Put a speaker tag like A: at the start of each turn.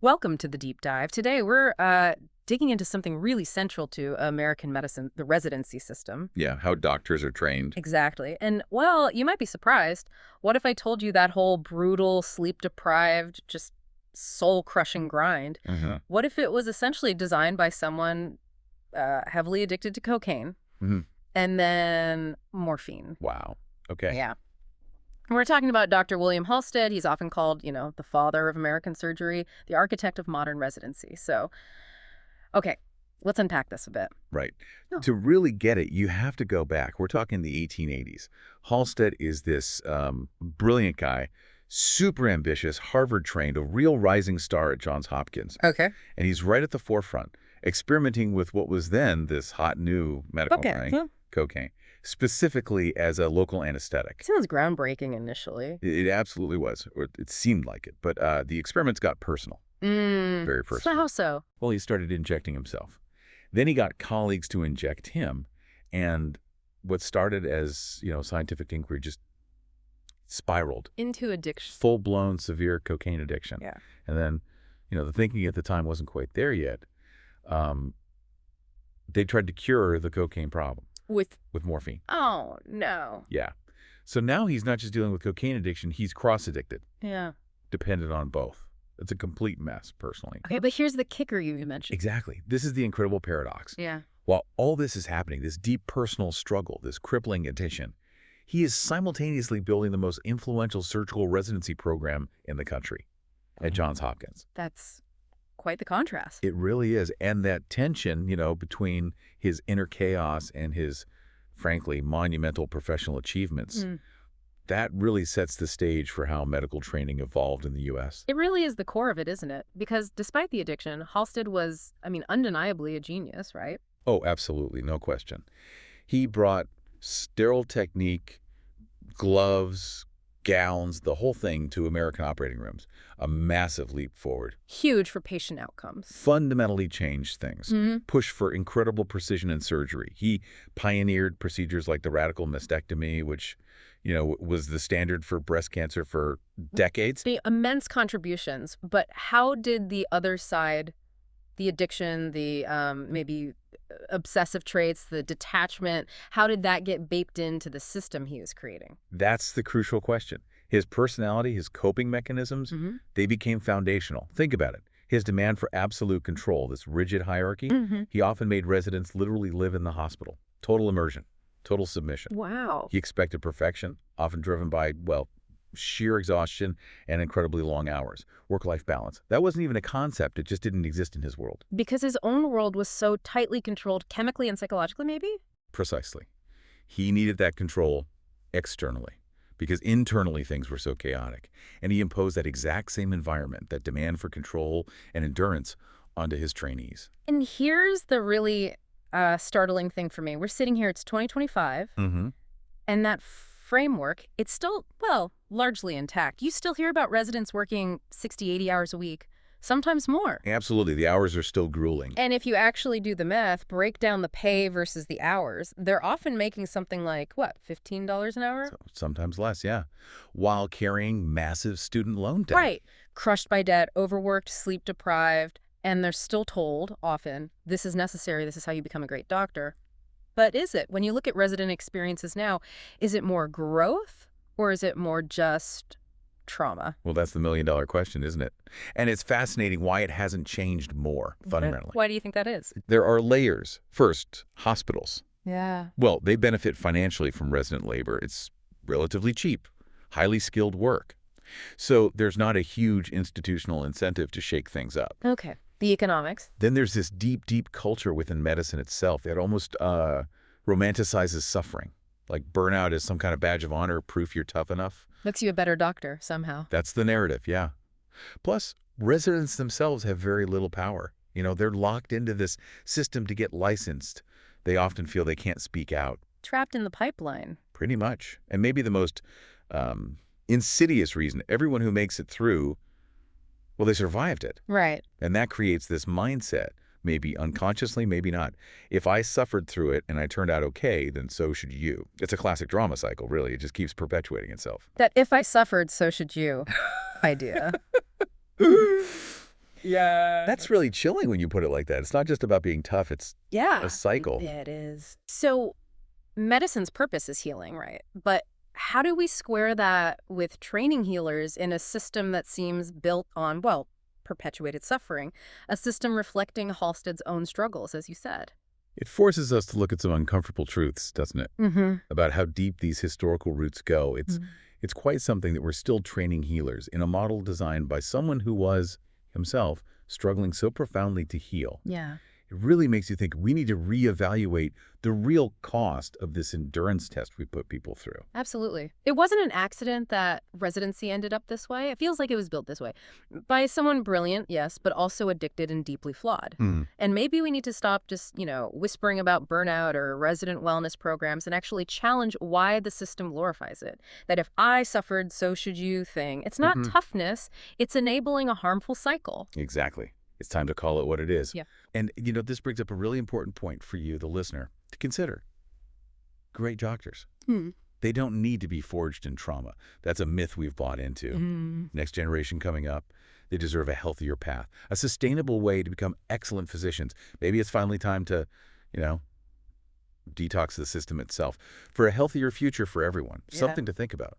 A: Welcome to the deep dive. Today we're digging into something really central to American medicine, the residency system.
B: Yeah, how doctors are trained.
A: Exactly. And, well, you might be surprised. What if I told you that whole brutal, sleep-deprived, just soul-crushing grind?
B: Uh-huh.
A: What if it was essentially designed by someone heavily addicted to cocaine
B: Hmm.
A: and then morphine?
B: Wow. Okay.
A: Yeah. We're talking about Dr. William Halsted. He's often called, the father of American surgery, the architect of modern residency. So, okay, let's unpack this a bit.
B: Right.
A: Oh.
B: To really get it, you have to go back. We're talking the 1880s. Halsted is this brilliant guy, super ambitious, Harvard-trained, a real rising star at Johns Hopkins.
A: Okay.
B: And he's right at the forefront, experimenting with what was then this hot new medical
A: Okay.
B: thing, cocaine, specifically as a local anesthetic.
A: Sounds groundbreaking initially.
B: It absolutely was, or it seemed like it. But the experiments got personal, very
A: So
B: personal.
A: how so?
B: Well, he started injecting himself. Then he got colleagues to inject him, and what started as, scientific inquiry just spiraled.
A: Into addiction.
B: Full-blown severe cocaine addiction.
A: Yeah.
B: And then, the thinking at the time wasn't quite there yet. They tried to cure the cocaine problem
A: With,
B: morphine.
A: oh, no.
B: Yeah. So now he's not just dealing with cocaine addiction, he's cross-addicted,
A: Yeah.
B: dependent on both. It's a complete mess, personally.
A: Okay, but here's the kicker you mentioned.
B: Exactly. This is the incredible paradox.
A: Yeah.
B: While all this is happening, this deep personal struggle, this crippling addiction, he is simultaneously building the most influential surgical residency program in the country at Johns Hopkins.
A: That's quite the contrast.
B: It really is. And that tension, between his inner chaos and his, frankly, monumental professional achievements, that really sets the stage for how medical training evolved in the U.S.
A: It really is the core of it, isn't it? Because despite the addiction, Halsted was, undeniably a genius, right?
B: Oh, absolutely. No question. He brought sterile technique, gloves, gowns, the whole thing to American operating rooms. A massive leap forward.
A: Huge for patient outcomes.
B: Fundamentally changed things. Pushed for incredible precision in surgery. He pioneered procedures like the radical mastectomy, which, was the standard for breast cancer for decades.
A: The immense contributions, but how did the other side, the addiction, the maybe obsessive traits, the detachment, how did that get baked into the system he was creating?
B: That's the crucial question. His personality, his coping mechanisms, they became foundational. Think about it. His demand for absolute control, this rigid hierarchy, he often made residents literally live in the hospital. Total immersion, total submission.
A: Wow.
B: He expected perfection, often driven by, sheer exhaustion and incredibly long hours. Work-life balance. That wasn't even a concept. It just didn't exist in his world.
A: Because his own world was so tightly controlled chemically and psychologically, maybe?
B: Precisely. He needed that control externally because internally things were so chaotic. And he imposed that exact same environment, that demand for control and endurance, onto his trainees.
A: And here's the really startling thing for me. We're sitting here, it's 2025, and that framework, it's still, largely intact. You still hear about residents working 60, 80 hours a week, sometimes more.
B: Absolutely. The hours are still grueling.
A: And if you actually do the math, break down the pay versus the hours, they're often making something like, $15 an hour?
B: Sometimes less, yeah. While carrying massive student loan debt.
A: Right. Crushed by debt, overworked, sleep-deprived, and they're still told, often, this is necessary, this is how you become a great doctor. But is it? When you look at resident experiences now, is it more growth or is it more just trauma?
B: Well, that's the million-dollar question, isn't it? And it's fascinating why it hasn't changed more, fundamentally.
A: Why do you think that is?
B: There are layers. First, hospitals.
A: Yeah.
B: Well, they benefit financially from resident labor. It's relatively cheap, highly skilled work. So there's not a huge institutional incentive to shake things up.
A: Okay. The economics.
B: Then there's this deep, deep culture within medicine itself that almost romanticizes suffering. Like burnout is some kind of badge of honor, proof you're tough enough.
A: Makes you a better doctor, somehow.
B: That's the narrative, yeah. Plus, residents themselves have very little power. They're locked into this system to get licensed. They often feel they can't speak out.
A: Trapped in the pipeline.
B: Pretty much. And maybe the most insidious reason, everyone who makes it through, they survived it.
A: Right.
B: And that creates this mindset, maybe unconsciously, maybe not. If I suffered through it and I turned out okay, then so should you. It's a classic drama cycle, really. It just keeps perpetuating itself.
A: That if I suffered, so should you idea. Yeah.
B: That's really chilling when you put it like that. It's not just about being tough, it's a
A: Yeah,
B: cycle.
A: it is. So medicine's purpose is healing, right? But how do we square that with training healers in a system that seems built on, well, perpetuated suffering, a system reflecting Halsted's own struggles, as you said?
B: It forces us to look at some uncomfortable truths, doesn't it?
A: Mm-hmm.
B: About how deep these historical roots go. It's quite something that we're still training healers in a model designed by someone who was, himself, struggling so profoundly to heal.
A: Yeah.
B: It really makes you think we need to reevaluate the real cost of this endurance test we put people through.
A: Absolutely. It wasn't an accident that Residency ended up this way. It feels like it was built this way. By someone brilliant, yes, but also addicted and deeply flawed.
B: Mm.
A: And maybe we need to stop just, whispering about burnout or resident wellness programs and actually challenge why the system glorifies it. That if I suffered, so should you thing. It's not toughness, it's enabling a harmful cycle.
B: Exactly. It's time to call it what it is.
A: Yeah.
B: And, this brings up a really important point for you, the listener, to consider. Great doctors. They don't need to be forged in trauma. That's a myth we've bought into. Next generation coming up, they deserve a healthier path, a sustainable way to become excellent physicians. Maybe it's finally time to, detox the system itself for a healthier future for everyone.
A: Yeah.
B: Something to think about.